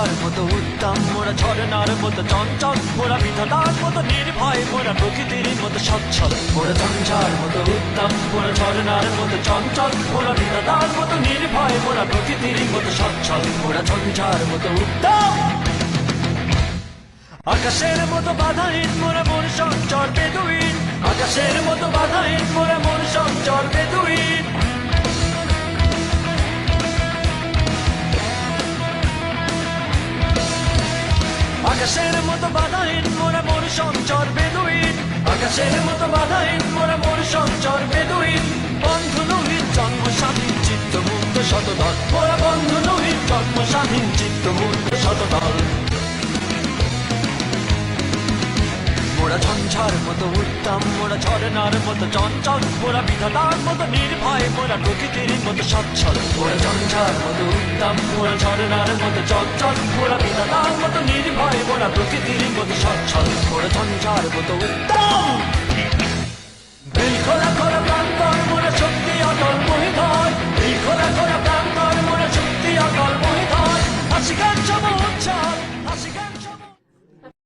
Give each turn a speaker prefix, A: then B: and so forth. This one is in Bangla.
A: ঝঞ্ঝার মতো উত্তম, মোরা ঝরনার মতো চঞ্চল, মোরা বিধাতার মতো নির্ভয়, মোরা প্রকৃতির মতো সচ্ছল। মোরা ঝঞ্ঝার মতো উত্তম, মোরা ঝরনার মতো চঞ্চল, মোরা বিধাতার মতো নির্ভয়, মোরা প্রকৃতির মতো সচ্ছল। মোরা ঝঞ্ঝার মতো উত্তম, আকাশের মতো বাধাহীন, মোরা মন সঞ্চর বেদুইন। আকাশের মতো বাধাহীন, মোরা মন সঞ্চর বেদুইন। আকাশের মতো বাধাহীন, মোরা মন সঞ্চর বেদুইন। আকাশের মতো বাধাহীন, মোরা মন সঞ্চর বেদুইন। বন্ধু নহিত জন্ম স্বাধীন, চিত্ত মুক্ত শতদল। মোরা বন্ধু নহিত জন্ম স্বাধীন, চিত্ত মুক্ত শতদল। মোরা ঝঞ্ঝার মতো উত্তম, মোরা ঝরনার মতো চঞ্চল, মোরা বিধাতার মতো নির্ভয়, মোরা প্রকৃতির মতো সচ্ছল। মোরা ঝঞ্ঝার মতো উত্তম, মোরা ঝরনার মতো চঞ্চল, মোরা বিধাতার মতো নির্ভয়, মোরা প্রকৃতির মতো সচ্ছল। মোরা ঝঞ্ঝার মতো উত্তম।